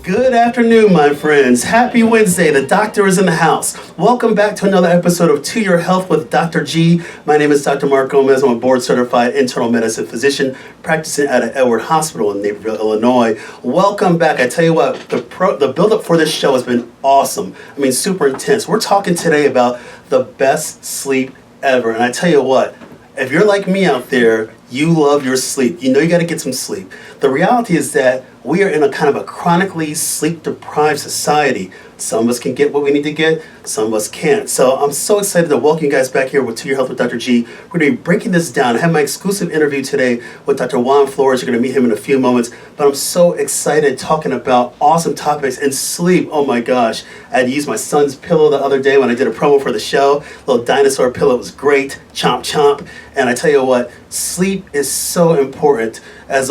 Good afternoon, my friends. Happy Wednesday. The doctor is in the house. Welcome back to another episode of To Your Health with Dr. G. My name is Dr. Mark Gomez. I'm a board-certified internal medicine physician practicing at Edward Hospital in Naperville, Illinois. Welcome back. I tell you what, the build-up for this show has been awesome. I mean, super intense. We're talking today about the best sleep ever. And I tell you what, if you're like me out there, you love your sleep. You know you got to get some sleep. The reality is that we are in a kind of a chronically sleep-deprived society. Some of us can get what we need to get, some of us can't. So I'm so excited to welcome you guys back here with To Your Health with Dr. G. We're going to be breaking this down. I have my exclusive interview today with Dr. Juan Flores. You're going to meet him in a few moments. But I'm so excited talking about awesome topics and sleep. Oh my gosh. I had to use my son's pillow the other day when I did a promo for the show. Little dinosaur pillow. It was great. Chomp, chomp. And I tell you what, sleep is so important. As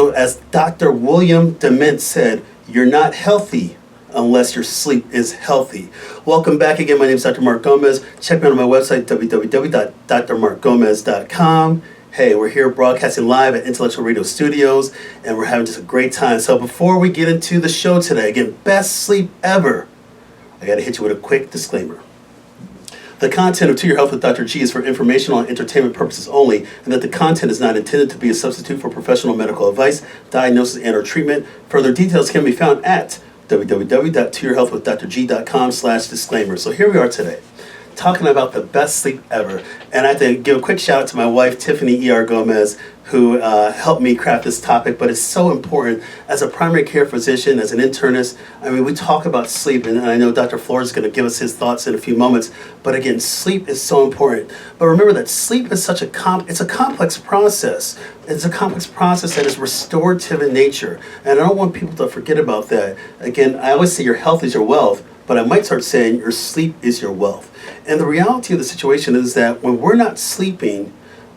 Dr. William Dement said, you're not healthy unless your sleep is healthy. Welcome back again. My name is Dr. Mark Gomez. Check me out on my website, www.drmarkgomez.com. Hey, we're here broadcasting live at Intellectual Radio Studios, and we're having just a great time. So before we get into the show today, again, best sleep ever, I got to hit you with a quick disclaimer. The content of To Your Health with Dr. G is for informational and entertainment purposes only, and that the content is not intended to be a substitute for professional medical advice, diagnosis, and/or treatment. Further details can be found at www.toyourhealthwithdrg.com/disclaimer. So here we are today, talking about the best sleep ever. And I have to give a quick shout out to my wife, Tiffany E.R. Gomez, who helped me craft this topic. But it's so important as a primary care physician, as an internist. I mean, we talk about sleep, and I know Dr. Flores is going to give us his thoughts in a few moments. But again, sleep is so important. But remember that sleep is such it's a complex process. It's a complex process that is restorative in nature. And I don't want people to forget about that. Again, I always say your health is your wealth, but I might start saying your sleep is your wealth. And the reality of the situation is that when we're not sleeping,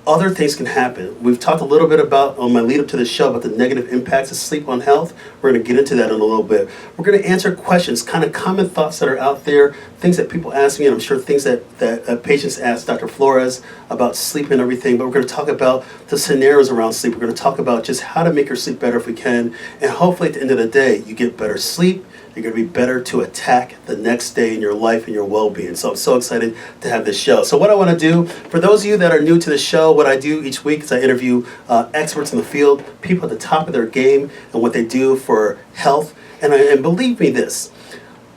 other things can happen. We've talked a little bit about, on my lead up to the show, about the negative impacts of sleep on health. We're going to get into that in a little bit. We're going to answer questions, kind of common thoughts that are out there, things that people ask me, and I'm sure things that patients ask Dr. Flores about sleep and everything. But we're going to talk about the scenarios around sleep. We're going to talk about just how to make your sleep better if we can. And hopefully at the end of the day, you get better sleep. You're going to be better to attack the next day in your life and your well-being. So I'm so excited to have this show. So what I want to do, for those of you that are new to the show, what I do each week is I interview experts in the field, people at the top of their game and what they do for health. And believe me this,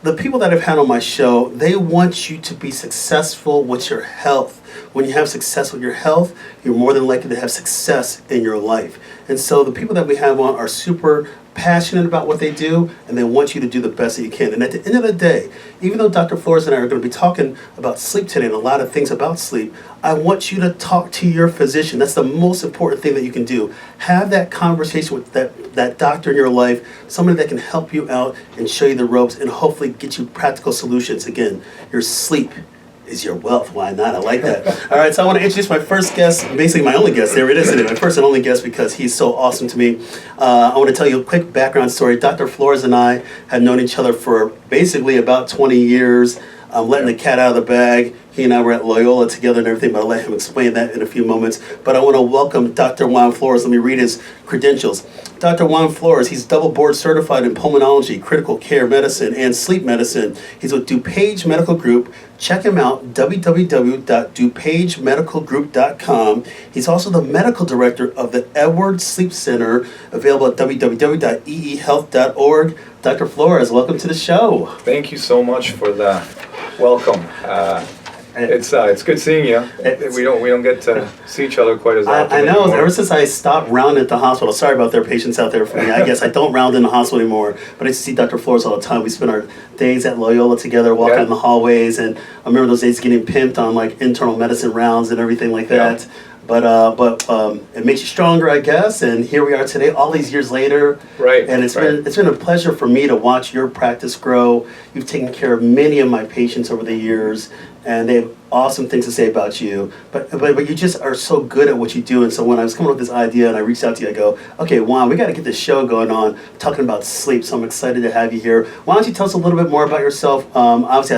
the people that I've had on my show, they want you to be successful with your health. When you have success with your health, you're more than likely to have success in your life. And so the people that we have on are super passionate about what they do, and they want you to do the best that you can. And at the end of the day, even though Dr. Flores and I are going to be talking about sleep today and a lot of things about sleep, I want you to talk to your physician. That's the most important thing that you can do. Have that conversation with that doctor in your life, somebody that can help you out and show you the ropes and hopefully get you practical solutions. Again, your sleep is your wealth. Why not? I like that. All right, so I want to introduce my first guest, basically my only guest. There it is, my first and only guest because he's so awesome to me. I want to tell you a quick background story. Dr. Flores and I have known each other for basically about 20 years. I'm letting the cat out of the bag. He and I were at Loyola together and everything, but I'll let him explain that in a few moments. But I want to welcome Dr. Juan Flores. Let me read his credentials. Dr. Juan Flores, he's double board certified in pulmonology, critical care medicine, and sleep medicine. He's with DuPage Medical Group. Check him out, www.dupagemedicalgroup.com. He's also the medical director of the Edward Sleep Center, available at www.eehealth.org. Dr. Flores, welcome to the show. Thank you so much for the welcome. It's good seeing you. We don't get to see each other quite as often. I know. Anymore. Ever since I stopped rounding at the hospital, sorry about their patients out there for me. I guess I don't round in the hospital anymore, but I used to see Dr. Flores all the time. We spent our days at Loyola together, walking in the hallways, and I remember those days getting pimped on like internal medicine rounds and everything like that. But it makes you stronger, I guess. And here we are today, all these years later. Right. And it's been a pleasure for me to watch your practice grow. You've taken care of many of my patients over the years, and they have awesome things to say about you. But you just are so good at what you do. And so when I was coming up with this idea and I reached out to you, I go, okay, Juan, we got to get this show going on, talking about sleep. So I'm excited to have you here. Why don't you tell us a little bit more about yourself? Obviously,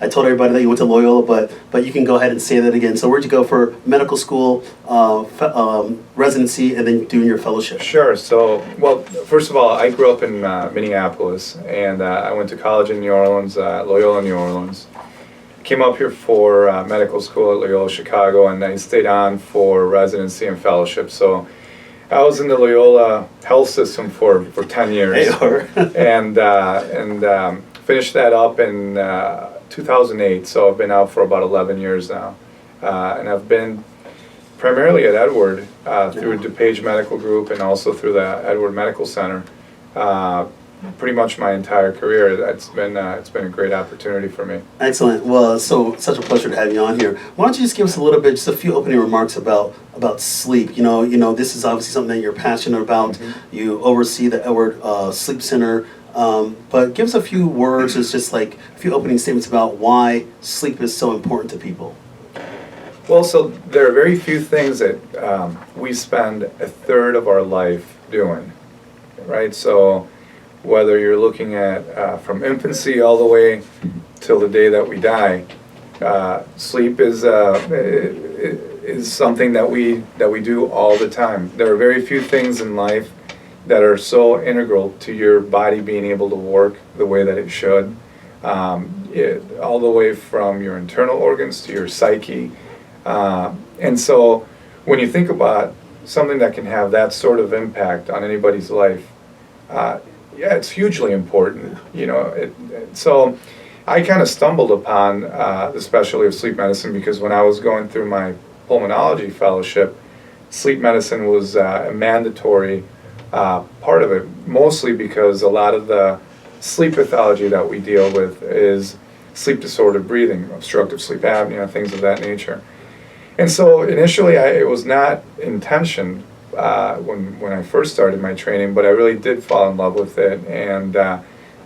I told everybody that you went to Loyola, but you can go ahead and say that again. So where'd you go for medical school? medical residency and then doing your fellowship? Sure. So, well, first of all, I grew up in Minneapolis, and I went to college in New Orleans, Loyola, New Orleans. Came up here for medical school at Loyola Chicago, and I stayed on for residency and fellowship. So I was in the Loyola health system for 10 years, and finished that up in 2008. So I've been out for about 11 years now, and I've been primarily at Edward through DuPage Medical Group and also through the Edward Medical Center. Pretty much my entire career. It's been a great opportunity for me. Excellent. Well, such a pleasure to have you on here. Why don't you just give us a little bit, just a few opening remarks about sleep. You know, this is obviously something that you're passionate about. Mm-hmm. You oversee the Edward Sleep Center. But give us a few words, it's just like a few opening statements about why sleep is so important to people. Well, so there are very few things that we spend a third of our life doing, right? So whether you're looking at from infancy all the way till the day that we die, sleep is something that we do all the time. There are very few things in life that are so integral to your body being able to work the way that it should, all the way from your internal organs to your psyche. And so when you think about something that can have that sort of impact on anybody's life, yeah, it's hugely important, you know. So I kind of stumbled upon the specialty of sleep medicine because when I was going through my pulmonology fellowship, sleep medicine was a mandatory part of it, mostly because a lot of the sleep pathology that we deal with is sleep disordered breathing, obstructive sleep apnea, things of that nature. And so initially it was not intention when I first started my training, but I really did fall in love with it, and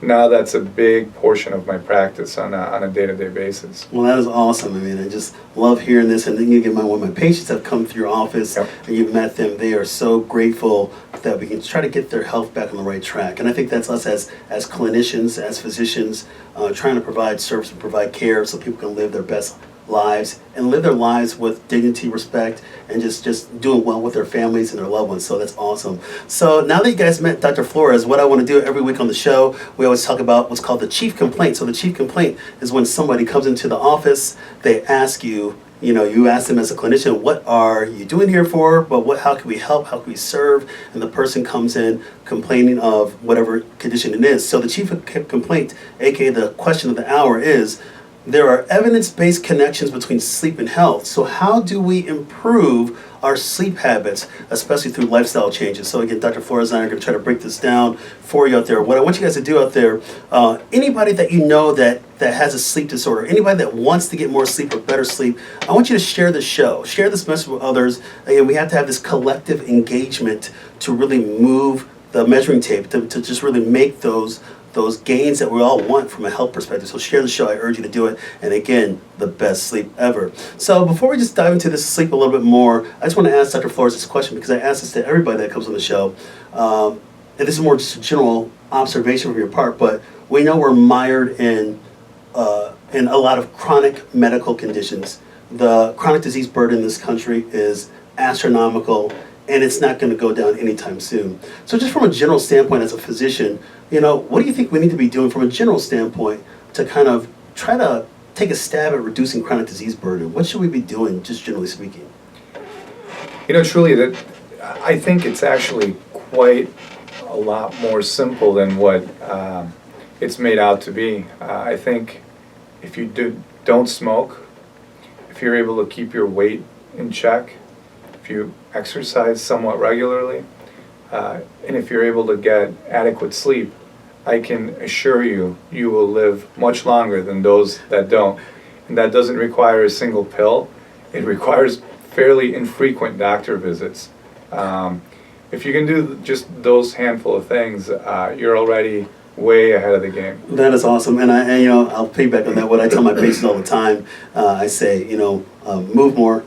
now that's a big portion of my practice on a day-to-day basis. Well, that is awesome. I mean, I just love hearing this, and then you get one of my patients have come through your office, yep, and you've met them. They are so grateful that we can try to get their health back on the right track, and I think that's us as clinicians, as physicians, trying to provide service and provide care so people can live their best lives and live their lives with dignity, respect, and just doing well with their families and their loved ones. So that's awesome. So now that you guys met Dr. Flores, what I want to do every week on the show, we always talk about what's called the chief complaint. So the chief complaint is when somebody comes into the office, they ask you, you ask them as a clinician, what are you doing here for? But how can we help? How can we serve? And the person comes in complaining of whatever condition it is. So the chief complaint, aka the question of the hour, is, there are evidence-based connections between sleep and health. So how do we improve our sleep habits, especially through lifestyle changes? So again, Dr. Flores and I are going to try to break this down for you out there. What I want you guys to do out there, anybody that you know that has a sleep disorder, anybody that wants to get more sleep or better sleep, I want you to share this show. Share this message with others. Again, we have to have this collective engagement to really move the measuring tape, to just really make those gains that we all want from a health perspective. So share the show. I urge you to do it. And again, the best sleep ever. So before we just dive into this sleep a little bit more, I just want to ask Dr. Flores this question because I ask this to everybody that comes on the show. And this is more just a general observation from your part, but we know we're mired in a lot of chronic medical conditions. The chronic disease burden in this country is astronomical, and it's not going to go down anytime soon. So just from a general standpoint as a physician, what do you think we need to be doing from a general standpoint to kind of try to take a stab at reducing chronic disease burden? What should we be doing, just generally speaking? Truly, I think it's actually quite a lot more simple than what it's made out to be. I think if you don't smoke, if you're able to keep your weight in check, if you exercise somewhat regularly, and if you're able to get adequate sleep, I can assure you, you will live much longer than those that don't. And that doesn't require a single pill. It requires fairly infrequent doctor visits. If you can do just those handful of things, you're already way ahead of the game. That is awesome. And I'll piggyback on that. What I tell my patients all the time, I say, move more,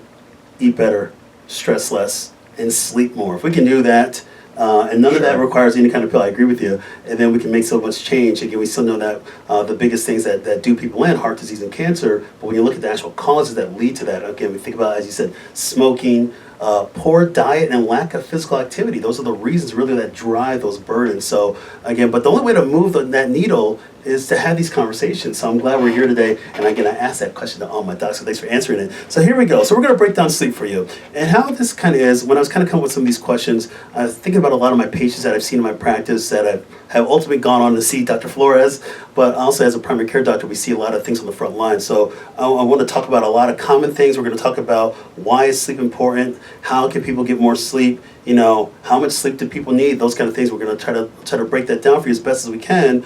eat better, stress less, and sleep more. If we can do that, And none of that Sure. requires any kind of pill. I agree with you. And then we can make so much change. Again, we still know that the biggest things that do people in, heart disease and cancer, but when you look at the actual causes that lead to that, again, we think about, as you said, smoking, poor diet, and lack of physical activity. Those are the reasons really that drive those burdens. So again, but the only way to move that needle is to have these conversations. So I'm glad we're here today. And again, I asked that question to all my docs, so thanks for answering it. So here we go. So we're going to break down sleep for you. And how this kind of is, when I was kind of coming with some of these questions, I was thinking about a lot of my patients that I've seen in my practice that have ultimately gone on to see Dr. Flores, but also as a primary care doctor, we see a lot of things on the front line. So I want to talk about a lot of common things. We're going to talk about why is sleep important, how can people get more sleep, how much sleep do people need, those kind of things. We're going to try to break that down for you as best as we can.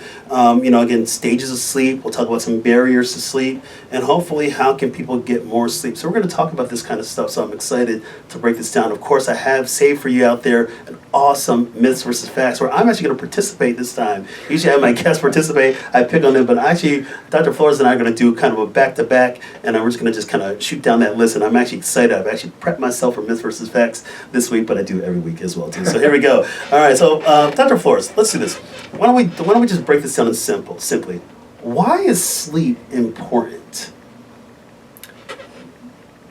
Again, stages of sleep. We'll talk about some barriers to sleep, and hopefully how can people get more sleep. So we're going to talk about this kind of stuff. So I'm excited to break this down. Of course, I have saved for you out there an awesome myths versus facts, where I'm actually going to participate this time. Usually I have my guests participate. I pick on them, but actually Dr. Flores and I are going to do kind of a back-to-back, and we're just going to just kind of shoot down that list. And I'm actually excited. I've actually prepped myself for myths versus facts this week, but I do every week as well too. So here we go. All right. So Dr. Flores, let's do this. Why don't we just break this down in simply? Why is sleep important?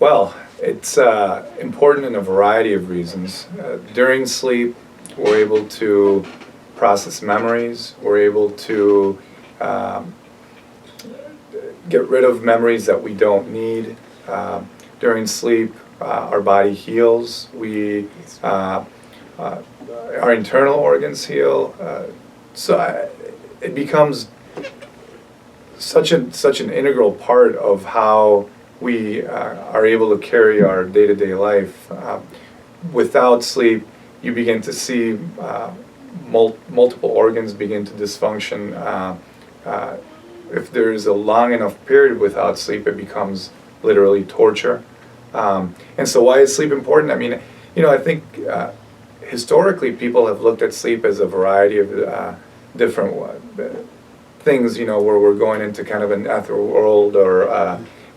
Well, it's important in a variety of reasons. During sleep, we're able to process memories. We're able to get rid of memories that we don't need. During sleep, our body heals. Our internal organs heal. It becomes such an integral part of how we are able to carry our day-to-day life. Without sleep, you begin to see multiple organs begin to dysfunction. If there is a long enough period without sleep, it becomes literally torture. And so why is sleep important? I mean, I think historically people have looked at sleep as a variety of different things, where we're going into kind of an ethereal world,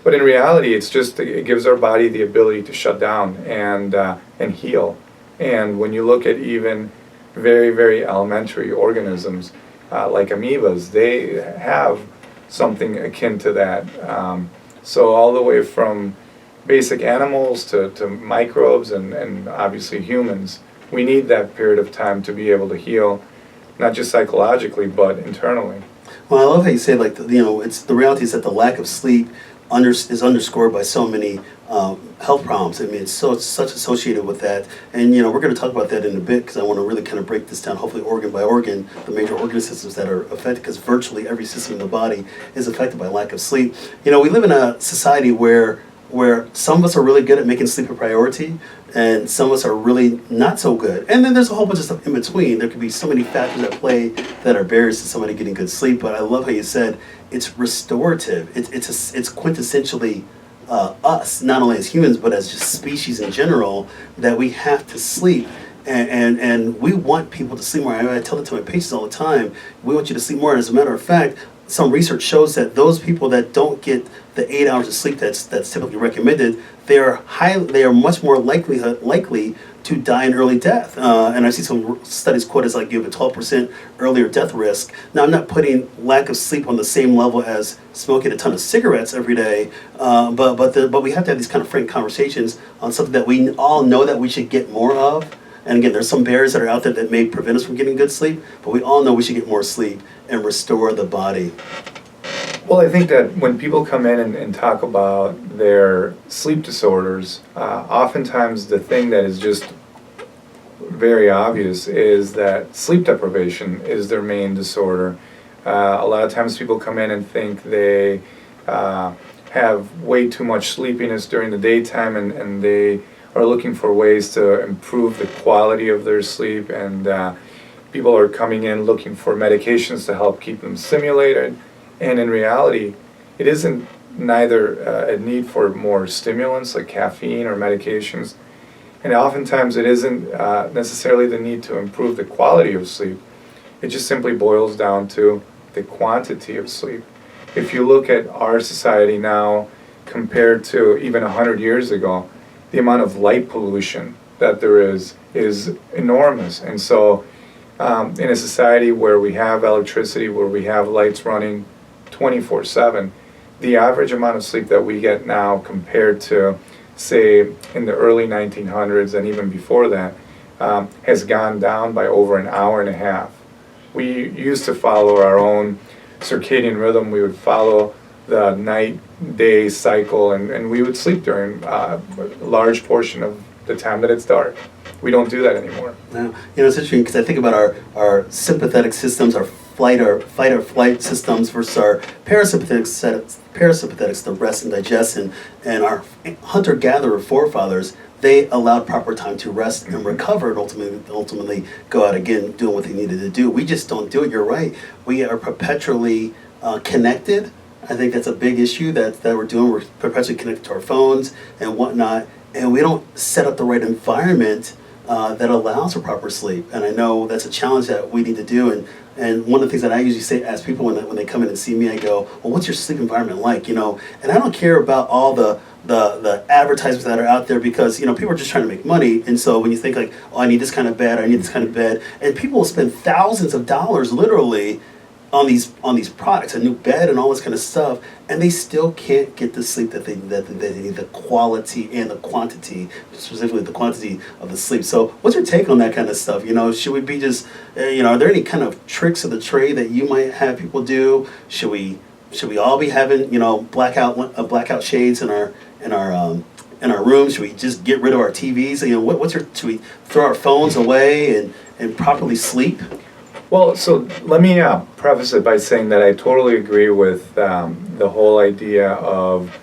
but in reality, it gives our body the ability to shut down and heal. And when you look at even very, very elementary organisms like amoebas, they have something akin to that. So all the way from basic animals to microbes and obviously humans, we need that period of time to be able to heal, not just psychologically, but internally. Well, I love how you say, it's the reality is that the lack of sleep is underscored by so many health problems. I mean, it's such associated with that. And, we're going to talk about that in a bit, because I want to really kind of break this down, hopefully organ by organ, the major organ systems that are affected, because virtually every system in the body is affected by lack of sleep. We live in a society where some of us are really good at making sleep a priority, and some of us are really not so good. And then there's a whole bunch of stuff in between. There could be so many factors at play that are barriers to somebody getting good sleep. But I love how you said it's restorative. It's quintessentially us, not only as humans, but as just species in general, that we have to sleep. And we want people to sleep more. I tell it to my patients all the time. We want you to sleep more. And as a matter of fact, some research shows that those people that don't get the 8 hours of sleep that's typically recommended, they are much more likely to die an early death. And I see some studies quote as you have a 12% earlier death risk. Now, I'm not putting lack of sleep on the same level as smoking a ton of cigarettes every day, but we have to have these kind of frank conversations on something that we all know that we should get more of. And again, there's some barriers that are out there that may prevent us from getting good sleep, but we all know we should get more sleep and restore the body. Well, I think that when people come in and talk about their sleep disorders, oftentimes the thing that is just very obvious is that sleep deprivation is their main disorder. A lot of times people come in and think they have way too much sleepiness during the daytime, and they are looking for ways to improve the quality of their sleep, and people are coming in looking for medications to help keep them stimulated. And in reality, it isn't neither a need for more stimulants like caffeine or medications, and oftentimes it isn't necessarily the need to improve the quality of sleep. It just simply boils down to the quantity of sleep. If you look at our society now compared to even 100 years ago, the amount of light pollution that there is enormous. And so in a society where we have electricity, where we have lights running 24/7, the average amount of sleep that we get now compared to, say, in the early 1900s and even before that, has gone down by over an hour and a half. We used to follow our own circadian rhythm. We would follow the night-day cycle, and we would sleep during a large portion of the time that it's dark. We don't do that anymore. Now, it's interesting because I think about our sympathetic systems, our fight or flight systems versus our parasympathetics, the rest and digest, and our hunter-gatherer forefathers. They allowed proper time to rest and recover, and ultimately go out again doing what they needed to do. We just don't do it. You're right. We are perpetually connected. I think that's a big issue that we're doing. We're perpetually connected to our phones and whatnot, and we don't set up the right environment that allows for proper sleep. And I know that's a challenge that we need to do. And one of the things that I usually say, ask people when they come in and see me, I go, well, what's your sleep environment like? And I don't care about all the advertisements that are out there, because people are just trying to make money. And so when you think like, oh, I need this kind of bed, I need this kind of bed, and people will spend thousands of dollars literally on these products, a new bed and all this kind of stuff, and they still can't get the sleep that they need, the quality and the quantity, specifically the quantity of the sleep. So what's your take on that kind of stuff? Should we be just, are there any kind of tricks of the trade that you might have people do? Should we all be having, blackout shades in our rooms? Should we just get rid of our TVs? Should we throw our phones away and properly sleep? Well, so let me preface it by saying that I totally agree with the whole idea of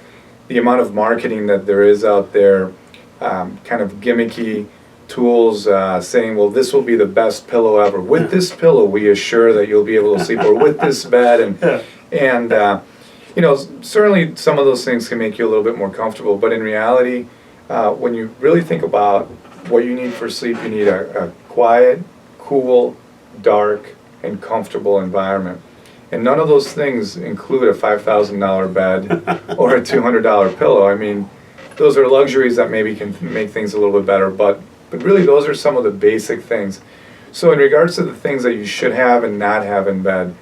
the amount of marketing that there is out there, kind of gimmicky tools saying, well, this will be the best pillow ever. With this pillow, we assure that you'll be able to sleep, or with this bed. And certainly some of those things can make you a little bit more comfortable. But in reality, when you really think about what you need for sleep, you need a quiet, cool, dark, and comfortable environment. And none of those things include a $5,000 bed or a $200 pillow. I mean, those are luxuries that maybe can make things a little bit better, but really those are some of the basic things. So in regards to the things that you should have and not have in bed,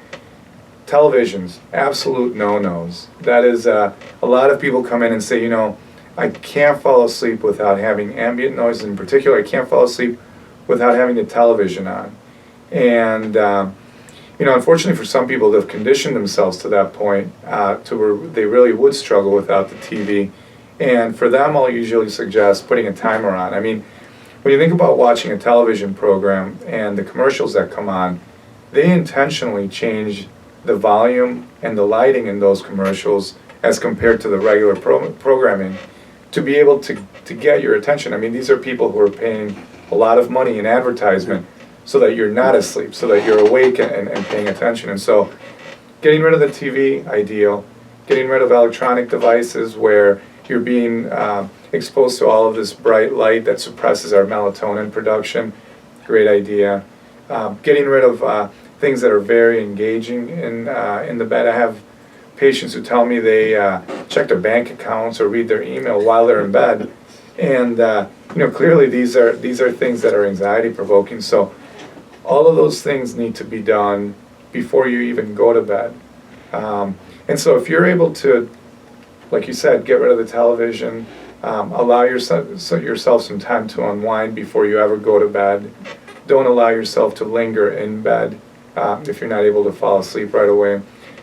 televisions, absolute no-nos. That is, a lot of people come in and say, I can't fall asleep without having ambient noise. In particular, I can't fall asleep without having the television on. And unfortunately for some people, they've conditioned themselves to that point to where they really would struggle without the TV. And for them, I'll usually suggest putting a timer on. I mean, when you think about watching a television program and the commercials that come on, they intentionally change the volume and the lighting in those commercials as compared to the regular programming to be able to get your attention. I mean, these are people who are paying a lot of money in advertisement so that you're not asleep, so that you're awake and paying attention. And so getting rid of the TV, ideal. Getting rid of electronic devices where you're being exposed to all of this bright light that suppresses our melatonin production, great idea. Getting rid of things that are very engaging in the bed. I have patients who tell me they check their bank accounts or read their email while they're in bed, and clearly these are things that are anxiety provoking. So all of those things need to be done before you even go to bed. And so if you're able to, like you said, get rid of the television, allow yourself some time to unwind before you ever go to bed. Don't allow yourself to linger in bed if you're not able to fall asleep right away.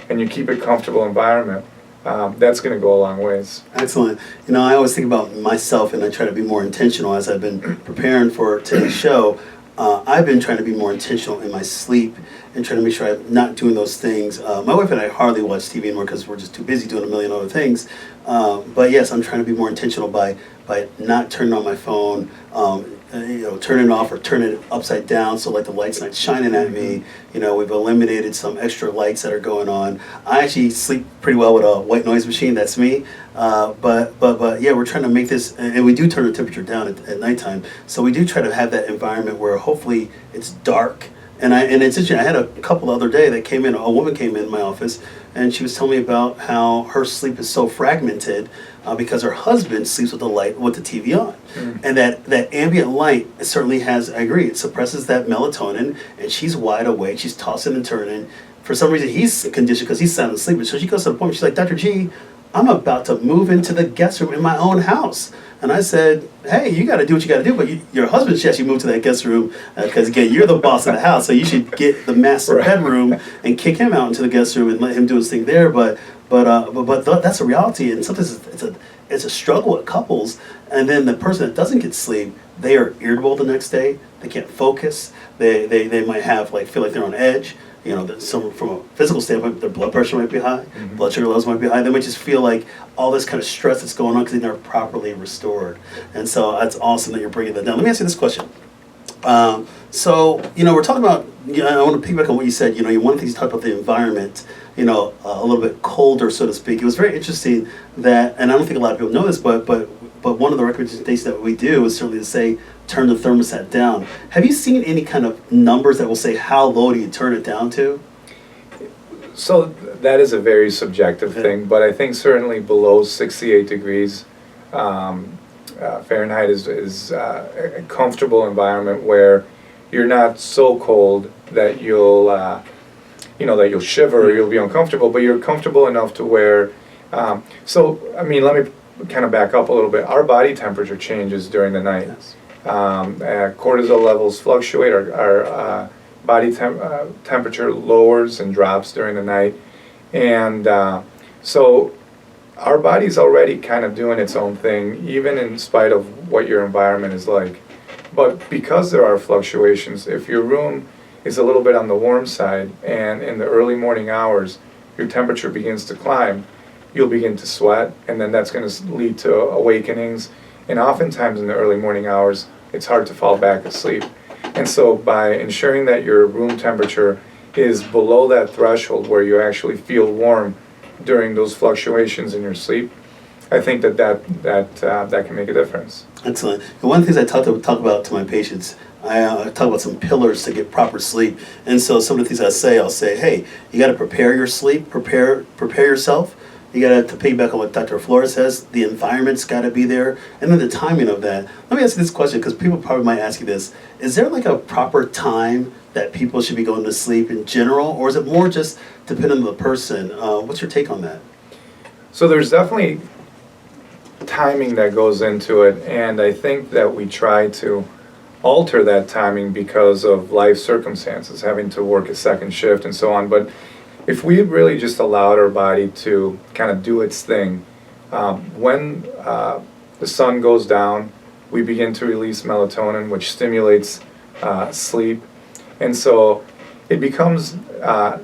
And you keep a comfortable environment. That's going to go a long ways. Excellent. I always think about myself, and I try to be more intentional as I've been preparing for today's show. I've been trying to be more intentional in my sleep and trying to make sure I'm not doing those things. My wife and I hardly watch TV anymore because we're just too busy doing a million other things. But yes, I'm trying to be more intentional by not turning on my phone, turning it off or turning it upside down so like the light's not shining at me. We've eliminated some extra lights that are going on. I actually sleep pretty well with a white noise machine. That's me. But yeah, we're trying to make this, and we do turn the temperature down at nighttime. So we do try to have that environment where hopefully it's dark. And it's interesting. I had a couple the other day that came in. A woman came in my office and she was telling me about how her sleep is so fragmented because her husband sleeps with the TV on, and that ambient light certainly has. I agree, it suppresses that melatonin, and she's wide awake. She's tossing and turning. For some reason, he's conditioned because he's sound asleep. So she goes to the point. She's like, Dr. G, I'm about to move into the guest room in my own house. And I said, hey, you got to do what you got to do, but your husband should actually move to that guest room because, again, you're the boss of the house, so you should get the master bedroom and kick him out into the guest room and let him do his thing there. But that's a reality, and sometimes it's a struggle with couples. And then the person that doesn't get sleep, they are irritable the next day. They can't focus. They might have feel like they're on edge. From a physical standpoint, their blood pressure might be high, blood sugar levels might be high. They might just feel like all this kind of stress that's going on because they're not properly restored. And so that's awesome that you're bringing that down. Let me ask you this question. We're talking about, I want to piggyback on what you said. One of the things you talked about the environment, a little bit colder, so to speak. It was very interesting that, and I don't think a lot of people know this, but one of the recommendations that we do is certainly to say, turn the thermostat down. Have you seen any kind of numbers that will say how low do you turn it down to? So that is a very subjective thing, but I think certainly below 68 degrees Fahrenheit is a comfortable environment where you're not so cold that you'll shiver or you'll be uncomfortable, but you're comfortable enough to where. Let me kind of back up a little bit. Our body temperature changes during the night. Yes. Cortisol levels fluctuate. Our body temperature lowers and drops during the night, and so our body's already kind of doing its own thing, even in spite of what your environment is like. But because there are fluctuations, if your room is a little bit on the warm side and in the early morning hours your temperature begins to climb, you'll begin to sweat, and then that's going to lead to awakenings. And oftentimes in the early morning hours, it's hard to fall back asleep. And so by ensuring that your room temperature is below that threshold where you actually feel warm during those fluctuations in your sleep, I think that can make a difference. Excellent. And one of the things I talk about to my patients, I talk about some pillars to get proper sleep. And so some of the things I'll say, hey, you got to prepare your sleep, prepare yourself. You got to piggyback on what Dr. Flores says. The environment's got to be there, and then the timing of that. Let me ask you this question, because people probably might ask you this: is there a proper time that people should be going to sleep in general, or is it more just dependent on the person? What's your take on that? So there's definitely timing that goes into it, and I think that we try to alter that timing because of life circumstances, having to work a second shift and so on. But if we really just allowed our body to kind of do its thing, when the sun goes down, we begin to release melatonin, which stimulates sleep. And so it becomes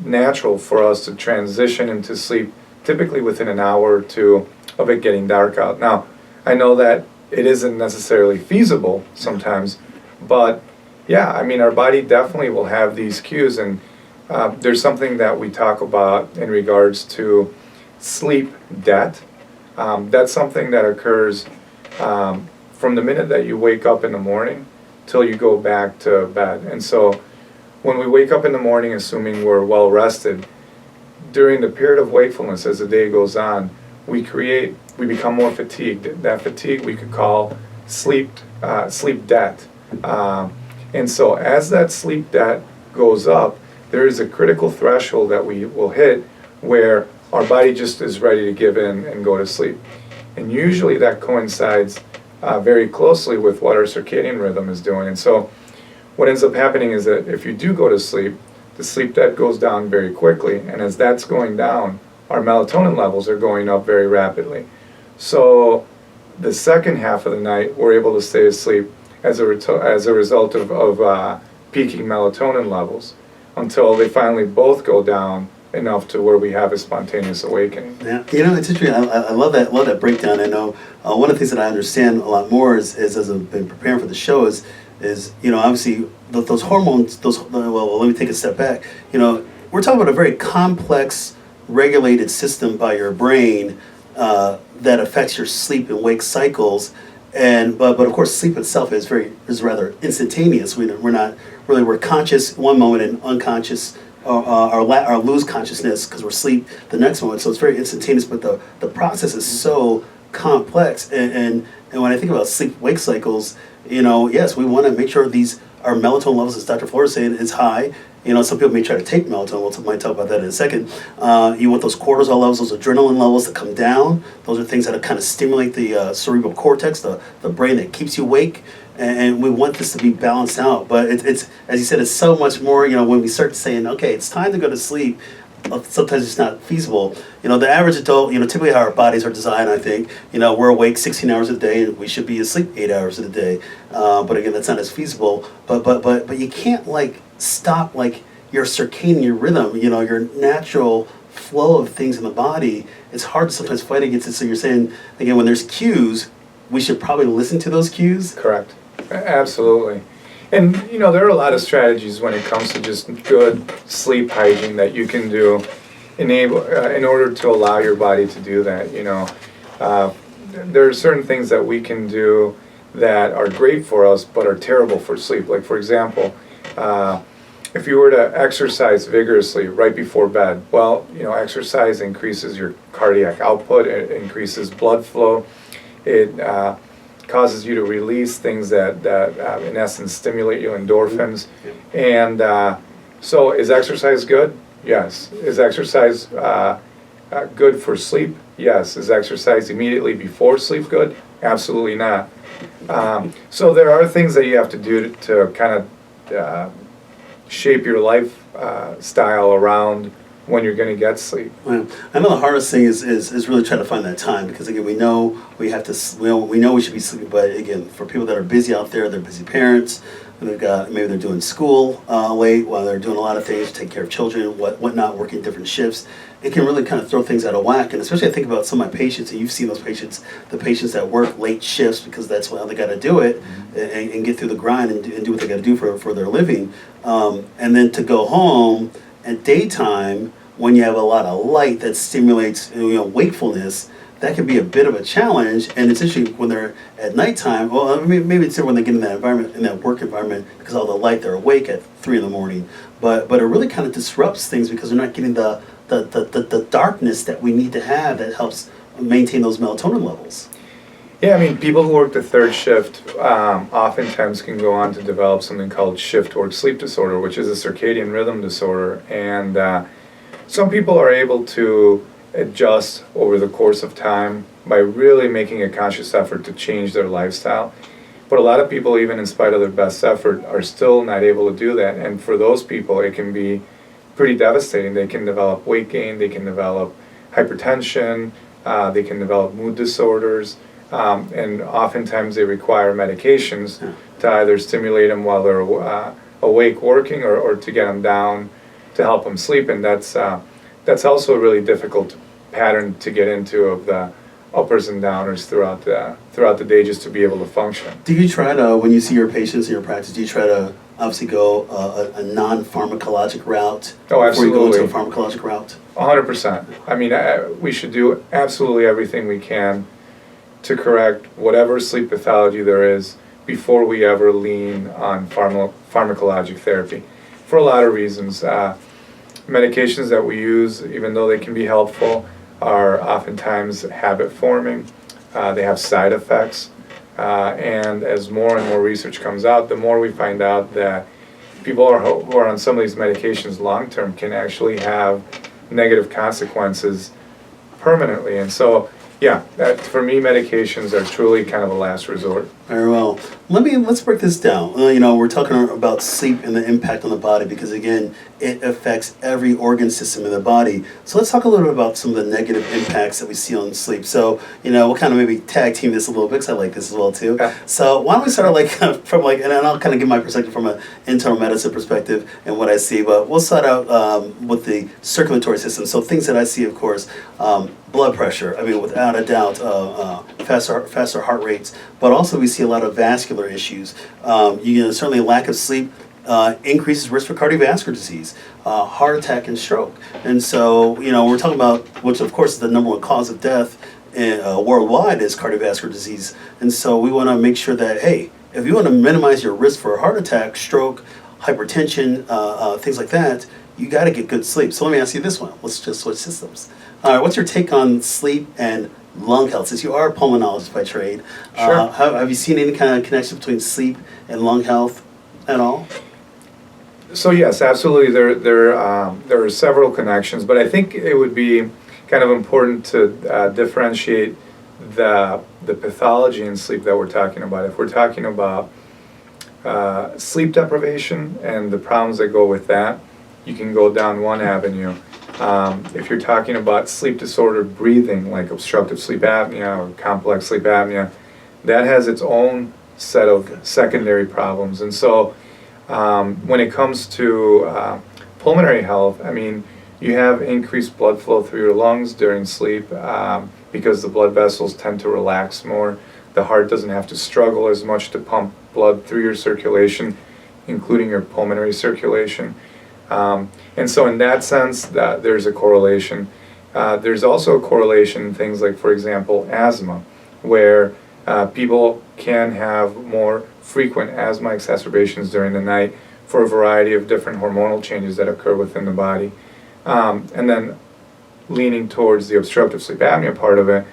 natural for us to transition into sleep typically within an hour or two of it getting dark out. Now, I know that it isn't necessarily feasible sometimes, but yeah, our body definitely will have these cues, and there's something that we talk about in regards to sleep debt. That's something that occurs from the minute that you wake up in the morning till you go back to bed. And so when we wake up in the morning, assuming we're well rested, during the period of wakefulness as the day goes on, we become more fatigued. That fatigue we could call sleep debt. And so as that sleep debt goes up, there is a critical threshold that we will hit where our body just is ready to give in and go to sleep. And usually that coincides very closely with what our circadian rhythm is doing. And so what ends up happening is that if you do go to sleep, the sleep debt goes down very quickly. And as that's going down, our melatonin levels are going up very rapidly. So the second half of the night, we're able to stay asleep as a result of peaking melatonin levels, until they finally both go down enough to where we have a spontaneous awakening. Yeah, it's interesting. I love that breakdown. I know one of the things that I understand a lot more is as I've been preparing for the show is obviously those hormones. Let me take a step back. We're talking about a very complex, regulated system by your brain that affects your sleep and wake cycles. But of course, sleep itself is rather instantaneous. We're conscious one moment and unconscious or lose consciousness because we're asleep the next moment. So it's very instantaneous, but the process is so complex. And when I think about sleep-wake cycles, yes, we want to make sure our melatonin levels, as Dr. Flores said, is high. Some people may try to take melatonin. We'll might talk about that in a second. You want those cortisol levels, those adrenaline levels to come down. Those are things that kind of stimulate the cerebral cortex, the brain that keeps you awake. And we want this to be balanced out. But it's as you said, it's so much more. When we start saying, okay, it's time to go to sleep, sometimes it's not feasible. The average adult, typically how our bodies are designed, I think, we're awake 16 hours a day and we should be asleep 8 hours a day. But again, that's not as feasible. But you can't stop your circadian rhythm, your natural flow of things in the body. It's hard to sometimes fight against it. So you're saying, again, when there's cues, we should probably listen to those cues? Correct. Absolutely. And, there are a lot of strategies when it comes to just good sleep hygiene that you can do in order to allow your body to do that. There are certain things that we can do that are great for us but are terrible for sleep. Like, for example, if you were to exercise vigorously right before bed, well, exercise increases your cardiac output, it increases blood flow, it causes you to release things that in essence stimulate you, endorphins. And so is exercise good? Yes. Is exercise good for sleep? Yes. Is exercise immediately before sleep good? Absolutely not. So there are things that you have to do to kind of shape your lifestyle around when you're going to get sleep. Well, I know the hardest thing is really trying to find that time, because again, we know we should be sleeping, but again, for people that are busy out there, they're busy parents, and maybe they're doing school late while they're doing a lot of things, take care of children, whatnot, working different shifts. It can really kind of throw things out of whack, and especially I think about some of my patients, and you've seen those patients, the patients that work late shifts because that's how they got to do it, and get through the grind and do what they got to do for their living, and then to go home at daytime when you have a lot of light that stimulates wakefulness. That can be a bit of a challenge, and it's actually when they're at nighttime. Well, maybe it's when they get in that environment, in that work environment, because all the light, they're awake at 3 in the morning. But it really kind of disrupts things because they're not getting the darkness that we need to have that helps maintain those melatonin levels. Yeah, I mean, people who work the third shift oftentimes can go on to develop something called shift work sleep disorder, which is a circadian rhythm disorder, and some people are able to adjust over the course of time by really making a conscious effort to change their lifestyle. But a lot of people, even in spite of their best effort, are still not able to do that. And for those people, it can be pretty devastating. They can develop weight gain, they can develop hypertension, they can develop mood disorders, and oftentimes they require medications to either stimulate them while they're awake working or to get them down to help them sleep. And that's also a really difficult pattern to get into, of the uppers and downers throughout the day, just to be able to function. Do you try to, when you see your patients in your practice, do you try to obviously go a non-pharmacologic route before you go into a pharmacologic route? 100%. I mean, we should do absolutely everything we can to correct whatever sleep pathology there is before we ever lean on pharmacologic therapy, for a lot of reasons. Medications that we use, even though they can be helpful, are oftentimes habit-forming. They have side effects. And as more and more research comes out, the more we find out that people who are on some of these medications long-term can actually have negative consequences permanently. And so, yeah, for me, medications are truly kind of a last resort. Very well. Let's break this down. We're talking about sleep and the impact on the body, because again, it affects every organ system in the body. So let's talk a little bit about some of the negative impacts that we see on sleep. So, we'll kind of maybe tag team this a little bit, because I like this as well too. Yeah. So why don't we start and then I'll kind of give my perspective from an internal medicine perspective and what I see. But we'll start out with the circulatory system. So things that I see, of course, blood pressure. I mean, without a doubt, faster heart rates. But also we see a lot of vascular issues. Certainly lack of sleep increases risk for cardiovascular disease, heart attack, and stroke. And so, we're talking about, which of course is the number one cause of death worldwide, is cardiovascular disease. And so we want to make sure that, hey, if you want to minimize your risk for a heart attack, stroke, hypertension, things like that, you got to get good sleep. So let me ask you this one. Let's just switch systems. All right, what's your take on sleep and lung health? Since you are a pulmonologist by trade, Sure. have you seen any kind of connection between sleep and lung health at all? So yes, absolutely. There are several connections, but I think it would be kind of important to differentiate the pathology in sleep that we're talking about. If we're talking about sleep deprivation and the problems that go with that, you can go down one avenue. If you're talking about sleep disordered breathing, like obstructive sleep apnea or complex sleep apnea, that has its own set of secondary problems. And so when it comes to pulmonary health, I mean, you have increased blood flow through your lungs during sleep because the blood vessels tend to relax more. The heart doesn't have to struggle as much to pump blood through your circulation, including your pulmonary circulation. And so in that sense, there's a correlation. There's also a correlation in things like, for example, asthma, where people can have more frequent asthma exacerbations during the night for a variety of different hormonal changes that occur within the body. And then leaning towards the obstructive sleep apnea part of it.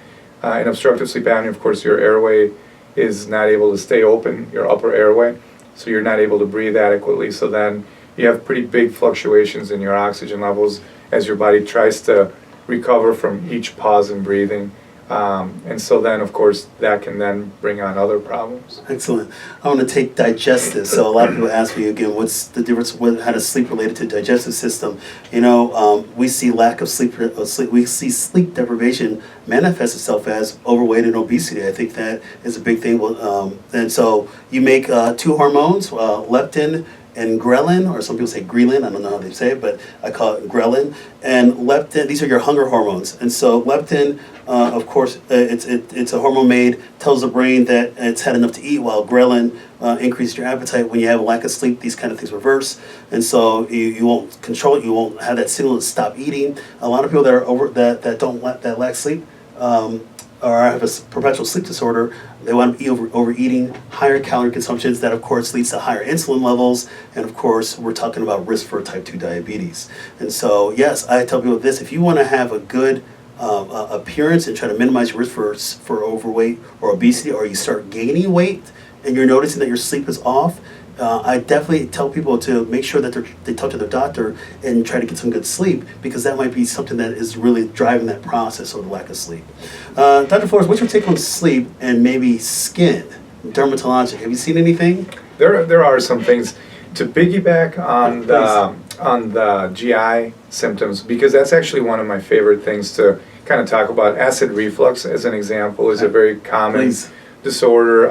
In obstructive sleep apnea, of course, your airway is not able to stay open, your upper airway, so you're not able to breathe adequately. So then you have pretty big fluctuations in your oxygen levels as your body tries to recover from each pause in breathing. And so then, of course, that can then bring on other problems. Excellent. I want to take digestive. So a lot of people ask me again, what's the difference with how does sleep relate to the digestive system? You know, we see lack of sleep. We see sleep deprivation manifest itself as overweight and obesity. I think that is a big thing. And so you make two hormones, leptin and ghrelin, or some people say ghrelin, I don't know how they say it, but I call it ghrelin. And leptin, these are your hunger hormones. And so leptin, of course, it's a hormone tells the brain that it's had enough to eat, while ghrelin increases your appetite. When you have a lack of sleep, these kind of things reverse. And so you won't control it, you won't have that signal to stop eating. A lot of people that are that lack sleep, or have a perpetual sleep disorder, they want to be overeating, higher calorie consumptions. That, of course, leads to higher insulin levels. And, of course, we're talking about risk for type 2 diabetes. And so, yes, I tell people this. If you want to have a good appearance and try to minimize your risk for overweight or obesity, or you start gaining weight and you're noticing that your sleep is off, I definitely tell people to make sure that they talk to their doctor and try to get some good sleep, because that might be something that is really driving that process or the lack of sleep. Dr. Flores, what's your take on sleep and maybe skin, dermatologic? Have you seen anything? There are some things. To piggyback on the GI symptoms, because that's actually one of my favorite things to kind of talk about. Acid reflux, as an example, is a very common disorder.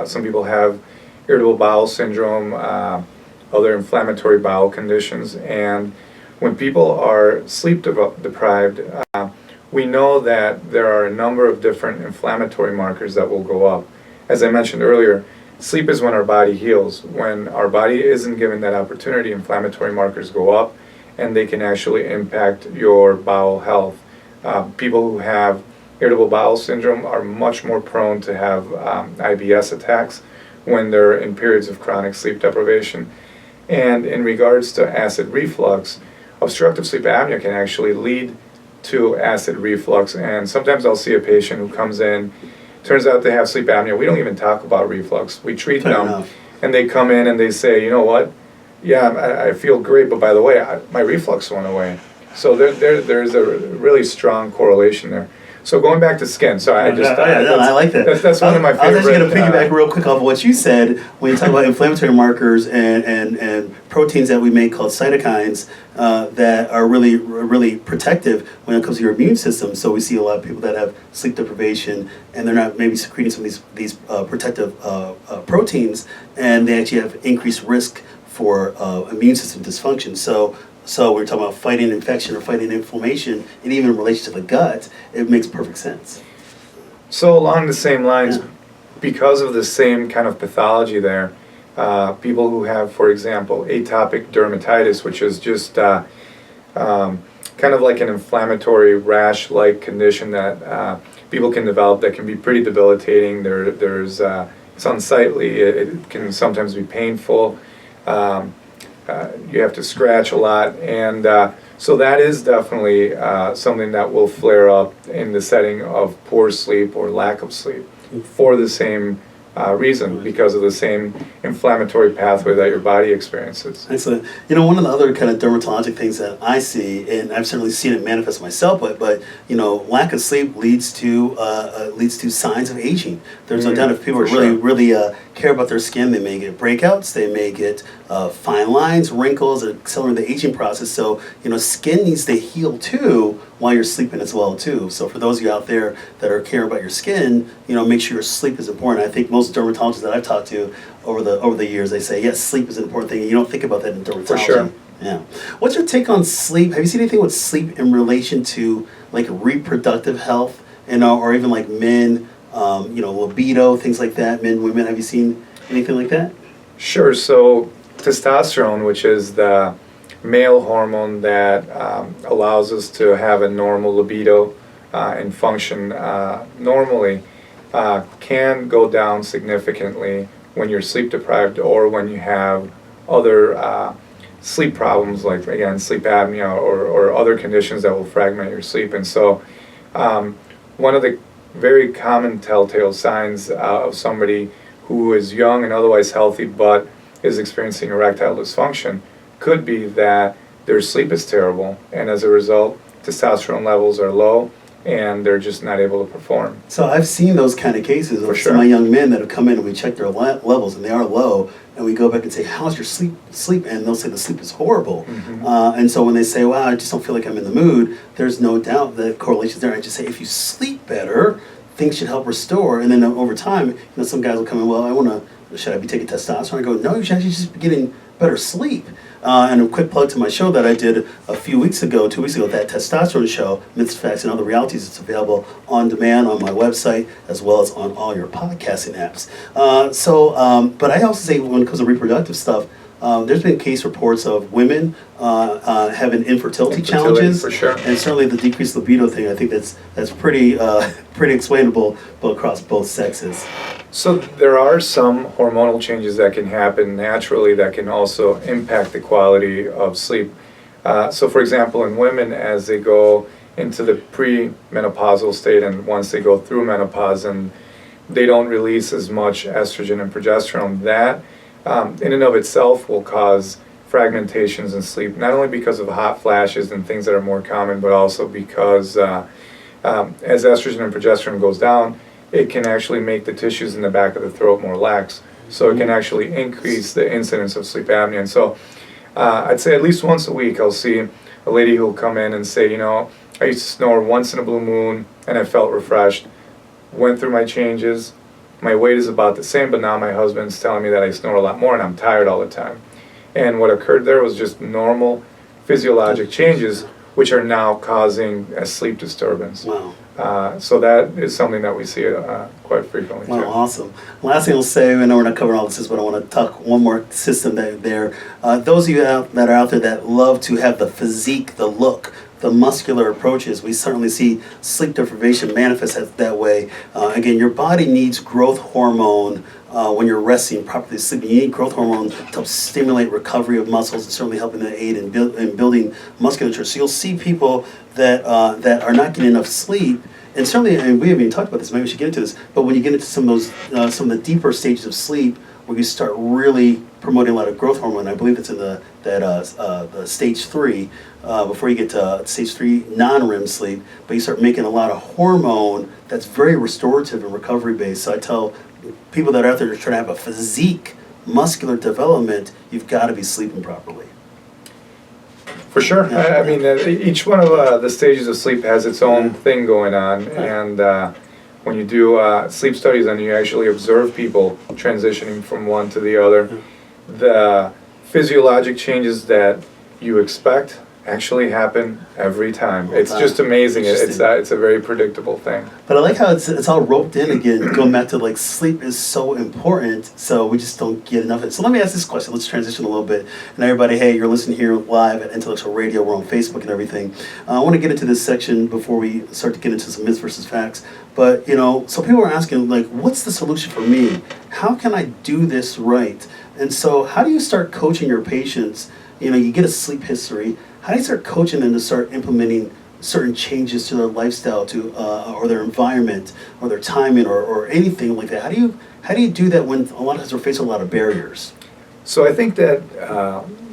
Some people have irritable bowel syndrome, other inflammatory bowel conditions, and when people are sleep deprived, we know that there are a number of different inflammatory markers that will go up. As I mentioned earlier, sleep is when our body heals. When our body isn't given that opportunity, inflammatory markers go up, and they can actually impact your bowel health. People who have irritable bowel syndrome are much more prone to have IBS attacks when they're in periods of chronic sleep deprivation. And in regards to acid reflux, obstructive sleep apnea can actually lead to acid reflux. And sometimes I'll see a patient who comes in, turns out they have sleep apnea. We don't even talk about reflux. We treat them, and they come in and they say, you know what, yeah, I feel great, but by the way, my reflux went away. So there's a really strong correlation there. So going back to skin, I like that. That's one of my favorite. I was actually going to piggyback real quick off of what you said when you talk about inflammatory markers and proteins that we make called cytokines that are really protective when it comes to your immune system. So we see a lot of people that have sleep deprivation and they're not maybe secreting some of these protective proteins, and they actually have increased risk for immune system dysfunction. So we're talking about fighting infection or fighting inflammation, and even in relation to the gut, it makes perfect sense. So along the same lines, because of the same kind of pathology there, people who have, for example, atopic dermatitis, which is just kind of like an inflammatory rash-like condition that people can develop that can be pretty debilitating. It's unsightly. It can sometimes be painful. you have to scratch a lot, and so that is definitely something that will flare up in the setting of poor sleep or lack of sleep for the same reason, because of the same inflammatory pathway that your body experiences. Excellent. You know, one of the other kind of dermatologic things that I see, and I've certainly seen it manifest myself, but you know, lack of sleep leads to signs of aging. There's no doubt if people really care about their skin, they may get breakouts, they may get fine lines, wrinkles, accelerate the aging process. So you know, skin needs to heal too while you're sleeping as well too. So for those of you out there that are caring about your skin, you know, make sure your sleep is important. I think most dermatologists that I've talked to over the years, they say, yes, sleep is an important thing. You don't think about that in dermatology. For sure. Yeah. What's your take on sleep? Have you seen anything with sleep in relation to like reproductive health, you know, or even like men, you know, libido, things like that, men, women? Have you seen anything like that? Sure. So testosterone, which is the male hormone that allows us to have a normal libido and function normally, can go down significantly when you're sleep deprived or when you have other sleep problems, like again sleep apnea or other conditions that will fragment your sleep. And so one of the very common telltale signs of somebody who is young and otherwise healthy but is experiencing erectile dysfunction could be that their sleep is terrible, and as a result testosterone levels are low and they're just not able to perform. So I've seen those kind of cases of sure. some of my young men that have come in and we check their levels and they are low, and we go back and say, how's your sleep? And they'll say the sleep is horrible. Mm-hmm. And so when they say, wow, I just don't feel like I'm in the mood, there's no doubt that correlation's there. I just say, if you sleep better, things should help restore. And then over time, you know, some guys will come in, well, should I be taking testosterone? I go, no, you should actually just be getting better sleep. And a quick plug to my show that I did a few weeks ago, 2 weeks ago, that testosterone show, Myths, Facts, and Other Realities. It's available on demand on my website as well as on all your podcasting apps. But I also say when it comes to reproductive stuff, there's been case reports of women having infertility challenges, for sure. And certainly the decreased libido thing. I think that's pretty explainable, but across both sexes. So there are some hormonal changes that can happen naturally that can also impact the quality of sleep. So for example, in women, as they go into the pre-menopausal state and once they go through menopause and they don't release as much estrogen and progesterone, that in and of itself will cause fragmentations in sleep, not only because of hot flashes and things that are more common, but also because as estrogen and progesterone goes down, it can actually make the tissues in the back of the throat more lax. So it can actually increase the incidence of sleep apnea. And so I'd say at least once a week I'll see a lady who'll come in and say, you know, I used to snore once in a blue moon and I felt refreshed. Went through my changes. My weight is about the same, but now my husband's telling me that I snore a lot more and I'm tired all the time. And what occurred there was just normal physiologic changes which are now causing a sleep disturbance. Wow. So that is something that we see quite frequently too. Wow, awesome. Last thing I'll say, I know we're not covering all this, but I want to talk one more system there. Those of you that are out there that love to have the physique, the look, the muscular approaches, we certainly see sleep deprivation manifest that way. Again, your body needs growth hormone when you're resting, properly sleeping. You need growth hormone to help stimulate recovery of muscles and certainly helping to aid in building musculature. So you'll see people that are not getting enough sleep. And certainly, and we haven't even talked about this, maybe we should get into this, but when you get into some of the deeper stages of sleep, where you start really promoting a lot of growth hormone, I believe it's in the stage 3, before you get to stage 3 non-REM sleep, but you start making a lot of hormone that's very restorative and recovery based. So I tell people that are out there trying to have a physique, muscular development, you've got to be sleeping properly. For sure. Yeah. I mean, each one of the stages of sleep has its own thing going on. And when you do sleep studies and you actually observe people transitioning from one to the other, the physiologic changes that you expect actually happen every time. All It's time. just amazing. Interesting. It's a very predictable thing. But I like how it's all roped in again, going back to like sleep is so important, so we just don't get enough of it. So let me ask this question. Let's transition a little bit. And everybody, hey, you're listening here live at Intellectual Radio. We're on Facebook and everything. I want to get into this section before we start to get into some myths versus facts. But, so people are asking, like, what's the solution for me? How can I do this right? And so how do you start coaching your patients? You get a sleep history. How do you start coaching them to start implementing certain changes to their lifestyle, or their environment, or their timing, or anything like that? How do you do that when a lot of times we're faced with a lot of barriers? So I think that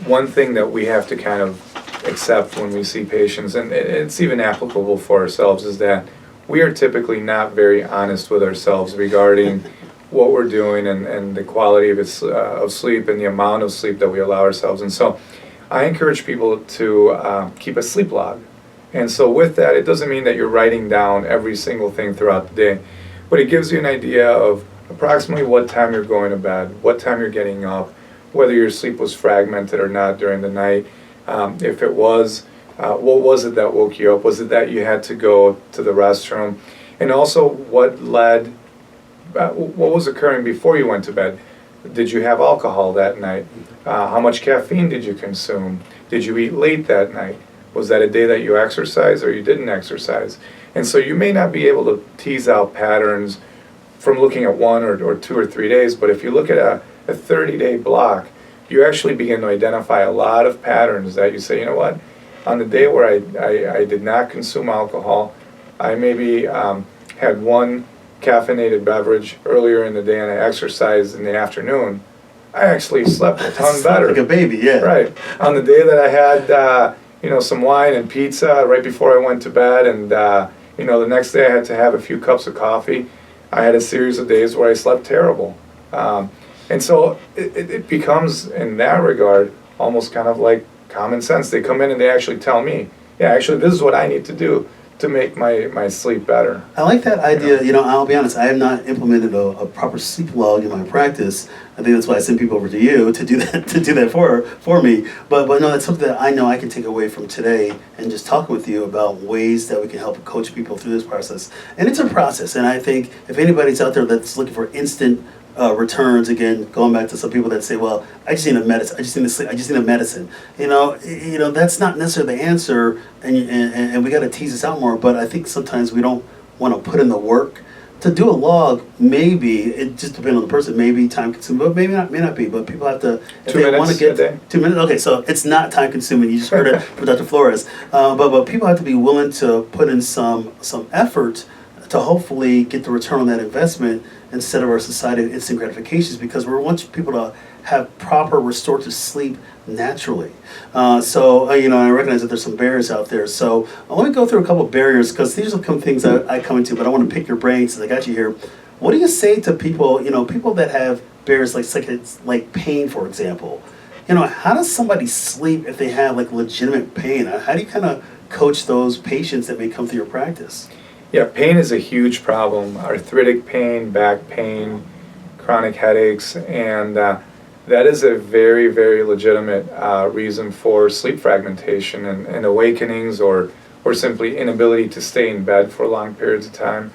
one thing that we have to kind of accept when we see patients, and it's even applicable for ourselves, is that we are typically not very honest with ourselves regarding what we're doing and the quality of sleep and the amount of sleep that we allow ourselves. And so I encourage people to keep a sleep log. And so with that, it doesn't mean that you're writing down every single thing throughout the day, but it gives you an idea of approximately what time you're going to bed, what time you're getting up, whether your sleep was fragmented or not during the night. If it was, what was it that woke you up? Was it that you had to go to the restroom? And also what was occurring before you went to bed? Did you have alcohol that night? How much caffeine did you consume? Did you eat late that night? Was that a day that you exercised or you didn't exercise? And so you may not be able to tease out patterns from looking at 1 or 2 or 3 days, but if you look at a 30-day block, you actually begin to identify a lot of patterns that you say, you know what, on the day where I did not consume alcohol, I maybe had one caffeinated beverage earlier in the day and I exercised in the afternoon, I actually slept a ton better. Like a baby, yeah. Right. On the day that I had some wine and pizza right before I went to bed, and the next day I had to have a few cups of coffee, I had a series of days where I slept terrible. And so it becomes, in that regard, almost kind of like common sense. They come in and they actually tell me, yeah, actually this is what I need to do to make my sleep better. I like that idea. I'll be honest, I have not implemented a proper sleep log in my practice. I think that's why I send people over to you to do that for me. But no, that's something that I know I can take away from today and just talking with you about ways that we can help coach people through this process. And it's a process, and I think if anybody's out there that's looking for instant returns, again, going back to some people that say, well, I just need a medicine, I just need to sleep, I just need a medicine. That's not necessarily the answer, and we got to tease this out more. But I think sometimes we don't want to put in the work to do a log. Maybe it just depends on the person. Maybe time consuming, but maybe not. May not be. But people have to. If 2 they minutes want to get a day. 2 minutes. Okay, so it's not time consuming. You just heard it from Dr. Flores. But people have to be willing to put in some effort to hopefully get the return on that investment instead of our society of instant gratifications, because we want people to have proper restorative sleep naturally. I recognize that there's some barriers out there. So let me go through a couple of barriers, because these are some things I come into, but I want to pick your brain since I got you here. What do you say to people, people that have barriers like pain, for example? How does somebody sleep if they have like legitimate pain? How do you kind of coach those patients that may come through your practice? Yeah, pain is a huge problem. Arthritic pain, back pain, chronic headaches, and that is a very, very legitimate reason for sleep fragmentation and awakenings, or simply inability to stay in bed for long periods of time.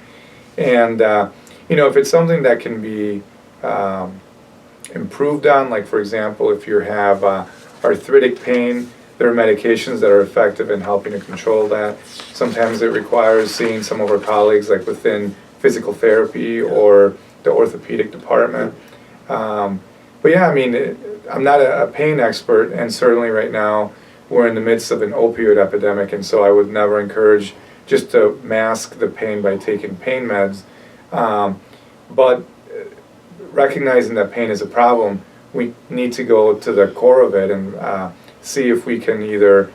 And if it's something that can be improved on, like for example, if you have arthritic pain, there are medications that are effective in helping to control that. Sometimes it requires seeing some of our colleagues, like within physical therapy or the orthopedic department. But yeah, I'm not a pain expert, and certainly right now we're in the midst of an opioid epidemic, and so I would never encourage just to mask the pain by taking pain meds. But recognizing that pain is a problem, we need to go to the core of it and see if we can either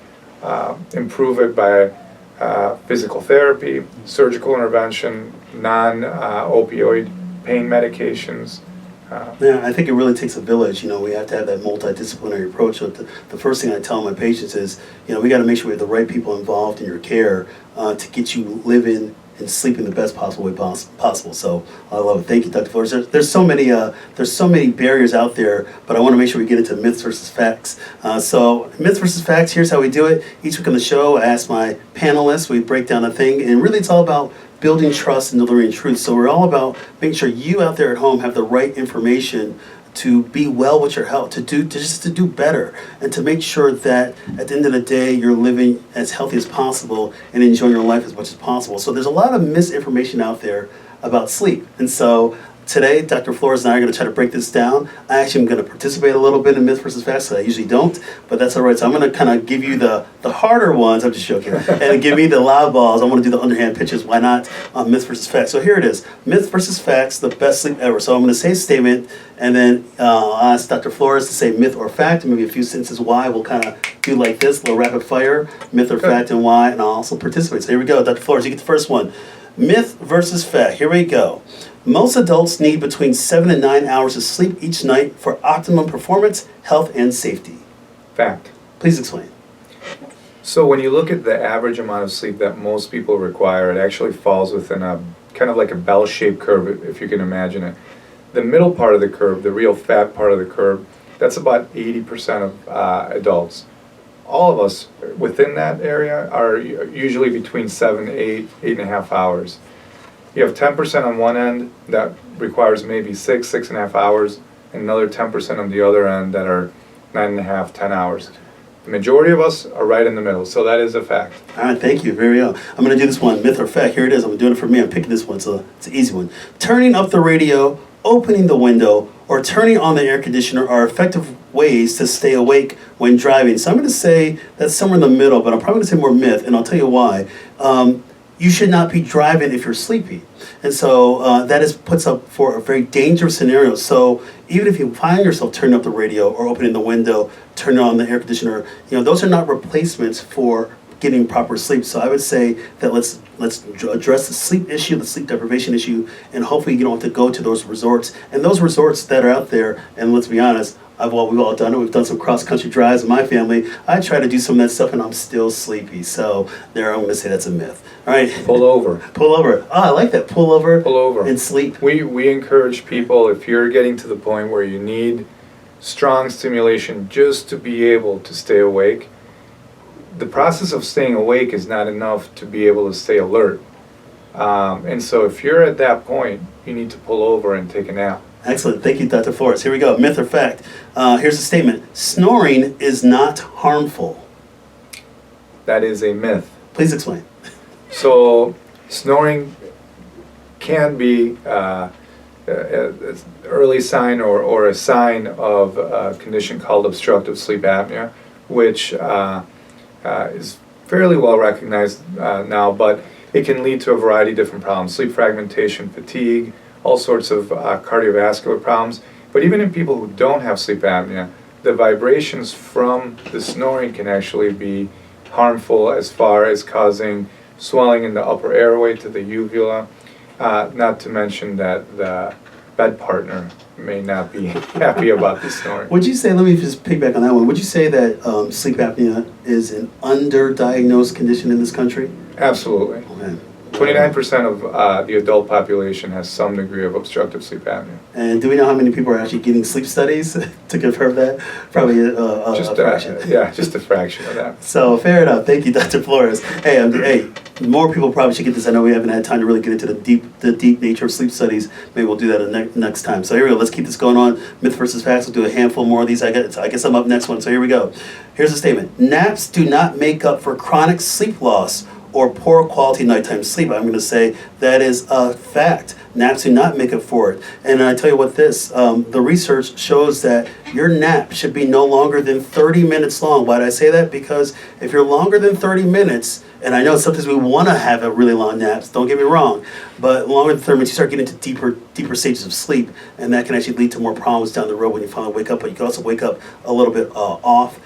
improve it by physical therapy, surgical intervention, non-opioid pain medications. Yeah, I think it really takes a village. We have to have that multidisciplinary approach. So the first thing I tell my patients is, we got to make sure we have the right people involved in your care to get you living and sleeping the best possible way possible. So I love it. Thank you, Dr. Flores. There's so many barriers out there, but I want to make sure we get into myths versus facts. So myths versus facts, here's how we do it. Each week on the show, I ask my panelists, we break down a thing, and really it's all about building trust and delivering truth. So we're all about making sure you out there at home have the right information to be well with your health, to do better, and to make sure that at the end of the day you're living as healthy as possible and enjoying your life as much as possible. So there's a lot of misinformation out there about sleep, and so today Dr. Flores and I are going to try to break this down. I actually am going to participate a little bit in myth versus facts, I usually don't, but that's all right. So I'm going to kind of give you the harder ones, I'm just joking, and give me the loud balls. I want to do the underhand pitches, why not, on myth versus facts. So here it is, myth versus facts, the best sleep ever. So I'm going to say a statement, and then I'll ask Dr. Flores to say myth or fact, and maybe a few sentences why. We'll kind of do like this, a little rapid fire, myth or fact and why, and I'll also participate. So here we go, Dr. Flores, you get the first one. Myth versus fact, here we go. Most adults need between 7 and 9 hours of sleep each night for optimum performance, health, and safety. Fact. Please explain. So when you look at the average amount of sleep that most people require, it actually falls within a kind of like a bell-shaped curve, if you can imagine it. The middle part of the curve, the real fat part of the curve, that's about 80% of adults. All of us within that area are usually between 7, 8.5 hours. You have 10% on one end that requires maybe 6.5 hours, and another 10% on the other end that are 9.5, 10 hours. The majority of us are right in the middle, so that is a fact. All right, thank you. Very well. I'm going to do this one, myth or fact. Here it is. I'm doing it for me. I'm picking this one, so it's an easy one. Turning up the radio, opening the window, or turning on the air conditioner are effective ways to stay awake when driving. So I'm going to say that's somewhere in the middle, but I'm probably going to say more myth, and I'll tell you why. You should not be driving if you're sleepy. And so puts up for a very dangerous scenario. So even if you find yourself turning up the radio or opening the window, turning on the air conditioner, those are not replacements for getting proper sleep. So I would say that let's address the sleep issue, the sleep deprivation issue, and hopefully you don't have to go to those resorts. And those resorts that are out there, and let's be honest, we've all done it. We've done some cross-country drives in my family. I try to do some of that stuff and I'm still sleepy. So there, I'm going to say that's a myth. All right. Pull over. Pull over. Oh, I like that. Pull over. Pull over. And sleep. We encourage people, if you're getting to the point where you need strong stimulation just to be able to stay awake, the process of staying awake is not enough to be able to stay alert. And so if you're at that point, you need to pull over and take a nap. Excellent. Thank you, Dr. Flores. Here we go. Myth or fact. Here's a statement. Snoring is not harmful. That is a myth. Please explain. So snoring can be an early sign or a sign of a condition called obstructive sleep apnea, which is fairly well recognized now, but it can lead to a variety of different problems: sleep fragmentation, fatigue, all sorts of cardiovascular problems. But even in people who don't have sleep apnea, the vibrations from the snoring can actually be harmful as far as causing swelling in the upper airway to the uvula, not to mention that the bed partner may not be happy about the snoring. Would you say, let me just piggyback on that one, would you say that sleep apnea is an underdiagnosed condition in this country? Absolutely. Oh, man. 29% of the adult population has some degree of obstructive sleep apnea. And do we know how many people are actually getting sleep studies to confirm that? Probably a fraction. Yeah, just a fraction of that. So fair enough. Thank you, Dr. Flores. Hey, more people probably should get this. I know we haven't had time to really get into the deep nature of sleep studies. Maybe we'll do that next time. So here we go. Let's keep this going on. Myth versus facts. We'll do a handful more of these. I guess I'm up next one. So here we go. Here's a statement. Naps do not make up for chronic sleep loss or poor quality nighttime sleep. I'm going to say that is a fact. Naps do not make up for it. And I tell you what, the research shows that your nap should be no longer than 30 minutes long. Why did I say that? Because if you're longer than 30 minutes, and I know sometimes we want to have a really long naps, don't get me wrong, but longer than 30 minutes, you start getting into deeper stages of sleep, and that can actually lead to more problems down the road when you finally wake up, but you can also wake up a little bit off.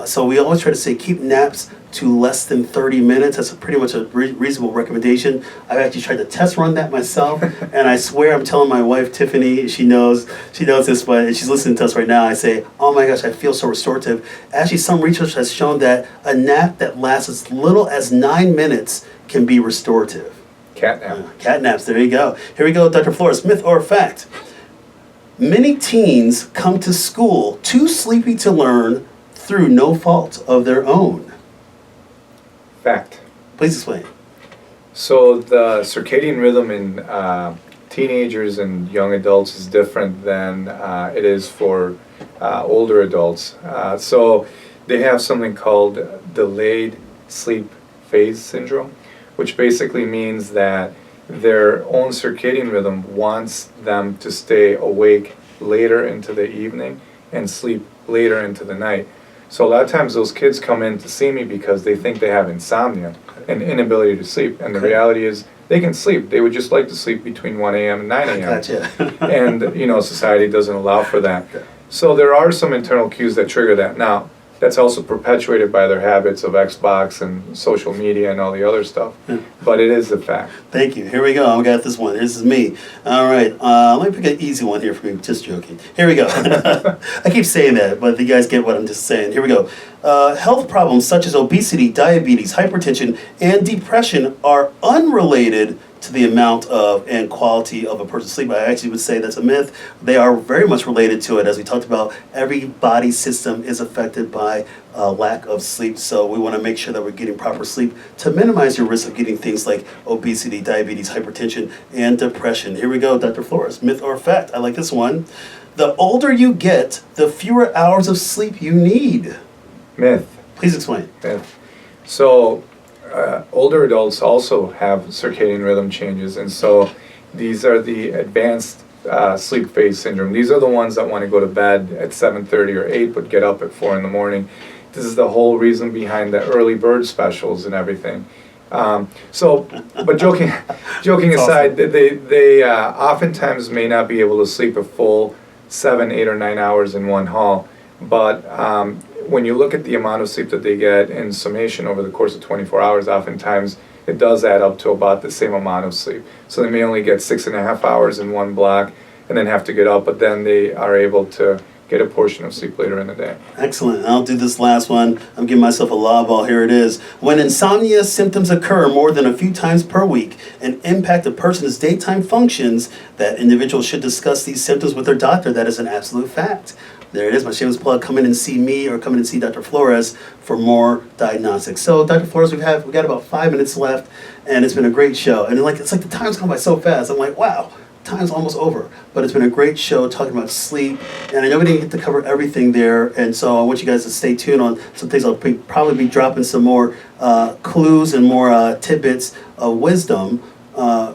So we always try to say keep naps to less than 30 minutes. That's pretty much a reasonable recommendation. I've actually tried to test run that myself, and I swear I'm telling my wife, Tiffany, she knows this, but she's listening to us right now. I say, oh my gosh, I feel so restorative. Actually, some research has shown that a nap that lasts as little as 9 minutes can be restorative. Catnap. Cat naps, there you go. Here we go, Dr. Flores, myth or fact? Many teens come to school too sleepy to learn through no fault of their own. Fact. Please explain. So the circadian rhythm in teenagers and young adults is different than it is for older adults. So they have something called delayed sleep phase syndrome, which basically means that their own circadian rhythm wants them to stay awake later into the evening and sleep later into the night. So a lot of times those kids come in to see me because they think they have insomnia and inability to sleep. And the reality is they can sleep. They would just like to sleep between 1 a.m. and 9 a.m. Gotcha. And, society doesn't allow for that. So there are some internal cues that trigger that. Now, that's also perpetuated by their habits of Xbox and social media and all the other stuff. But it is a fact. Thank you. Here we go. I got this one. This is me. All right. Let me pick an easy one here for me. Just joking. Here we go. I keep saying that, but you guys get what I'm just saying. Here we go. Health problems such as obesity, diabetes, hypertension, and depression are unrelated to the amount of and quality of a person's sleep. I actually would say that's a myth. They are very much related to it. As we talked about, every body system is affected by lack of sleep. So we want to make sure that we're getting proper sleep to minimize your risk of getting things like obesity, diabetes, hypertension, and depression. Here we go, Dr. Flores. Myth or fact? I like this one. The older you get, the fewer hours of sleep you need. Myth. Please explain. Myth. So older adults also have circadian rhythm changes, and so these are the advanced sleep phase syndrome. These are the ones that want to go to bed at 7:30 or 8 but get up at 4 in the morning. This is the whole reason behind the early bird specials and everything. But joking aside, they oftentimes may not be able to sleep a full 7, 8, or 9 hours in one haul, but when you look at the amount of sleep that they get in summation over the course of 24 hours, oftentimes it does add up to about the same amount of sleep. So they may only get 6.5 hours in one block and then have to get up, but then they are able to get a portion of sleep later in the day. Excellent. I'll do this last one. I'm giving myself a law ball. Here it is. When insomnia symptoms occur more than a few times per week and impact a person's daytime functions, that individual should discuss these symptoms with their doctor. That is an absolute fact. There it is, my shameless plug. Come in and see me or come in and see Dr. Flores for more diagnostics. So, Dr. Flores, we got about 5 minutes left, and it's been a great show. And it's like the time's gone by so fast. I'm like, wow, time's almost over. But it's been a great show talking about sleep, and I know we didn't get to cover everything there, and so I want you guys to stay tuned on some things. I'll probably be dropping some more clues and more tidbits of wisdom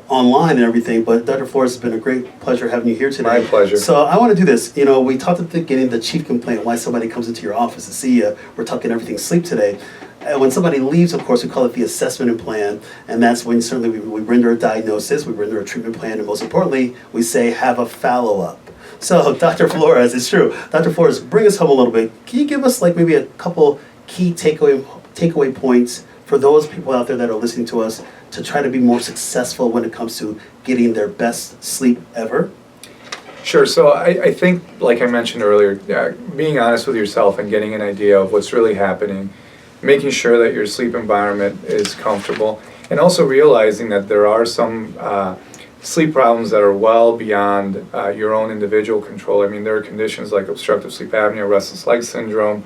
online and everything, but Dr. Flores, has been a great pleasure having you here today. My pleasure. So I want to do this. We talked at the beginning, the chief complaint, why somebody comes into your office to see you. We're talking everything sleep today. And when somebody leaves, of course, we call it the assessment and plan, and that's when certainly we render a diagnosis, we render a treatment plan, and most importantly, we say have a follow-up. So Dr. Flores, it's true. Dr. Flores, bring us home a little bit. Can you give us maybe a couple key takeaway points for those people out there that are listening to us to try to be more successful when it comes to getting their best sleep ever? Sure. So I think, like I mentioned earlier, being honest with yourself and getting an idea of what's really happening, making sure that your sleep environment is comfortable, and also realizing that there are some sleep problems that are well beyond your own individual control. I mean, there are conditions like obstructive sleep apnea, restless leg syndrome,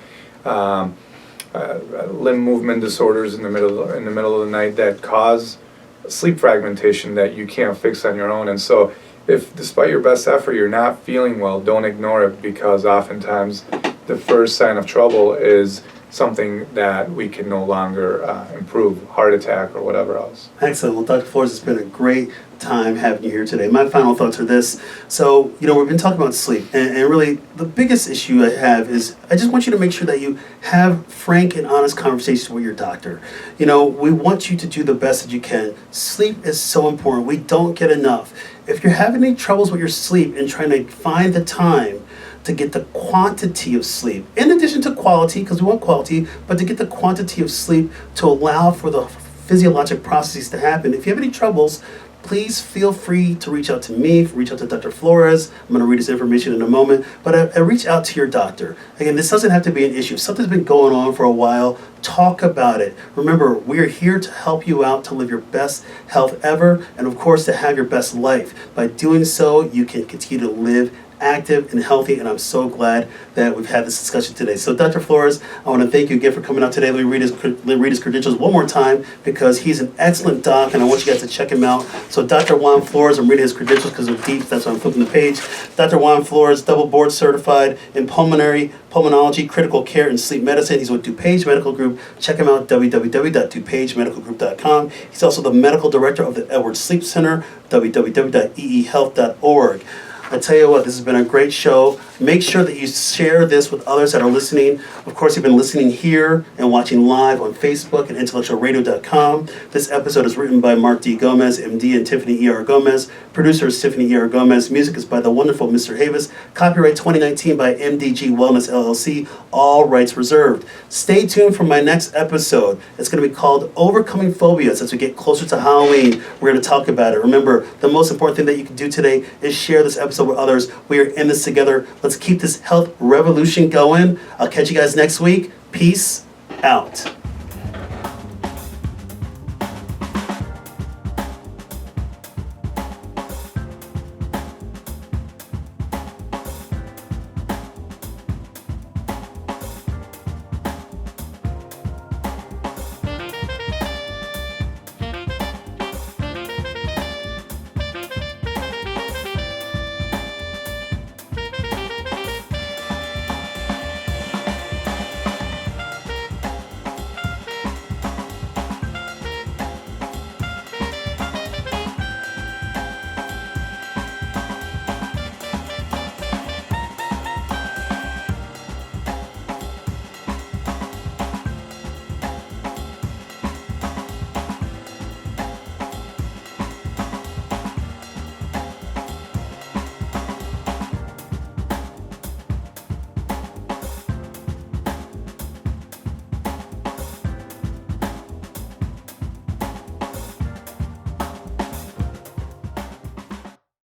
limb movement disorders in the middle of the night that cause sleep fragmentation that you can't fix on your own. And so if despite your best effort you're not feeling well, don't ignore it, because oftentimes the first sign of trouble is something that we can no longer improve, heart attack or whatever else. Excellent. Well, Dr. Flores, it's been a great time having you here today. My final thoughts are this. So, we've been talking about sleep, and really the biggest issue I have is I just want you to make sure that you have frank and honest conversations with your doctor. We want you to do the best that you can. Sleep is so important. We don't get enough. If you're having any troubles with your sleep and trying to find the time to get the quantity of sleep, in addition to quality, because we want quality, but to get the quantity of sleep to allow for the physiologic processes to happen. If you have any troubles, please feel free to reach out to me, reach out to Dr. Flores. I'm going to read his information in a moment, but I reach out to your doctor. Again, this doesn't have to be an issue. If something's been going on for a while, talk about it. Remember, we are here to help you out to live your best health ever, and of course, to have your best life. By doing so, you can continue to live active and healthy, and I'm so glad that we've had this discussion today. So Dr. Flores, I want to thank you again for coming out today. Let me read his credentials one more time because he's an excellent doc, and I want you guys to check him out. So Dr. Juan Flores, I'm reading his credentials because they're deep, that's why I'm flipping the page. Dr. Juan Flores, double board certified in pulmonology, critical care, and sleep medicine. He's with DuPage Medical Group. Check him out, www.dupagemedicalgroup.com. He's also the medical director of the Edwards Sleep Center, www.eehealth.org. I tell you what, this has been a great show. Make sure that you share this with others that are listening. Of course, you've been listening here and watching live on Facebook and intellectualradio.com. This episode is written by Mark D. Gomez, MD, and Tiffany E.R. Gomez. Producer is Tiffany E.R. Gomez. Music is by the wonderful Mr. Havis. Copyright 2019 by MDG Wellness LLC. All rights reserved. Stay tuned for my next episode. It's going to be called Overcoming Phobias. As we get closer to Halloween, we're going to talk about it. Remember, the most important thing that you can do today is share this episode with others. We are in this together. Let's keep this health revolution going. I'll catch you guys next week. Peace out.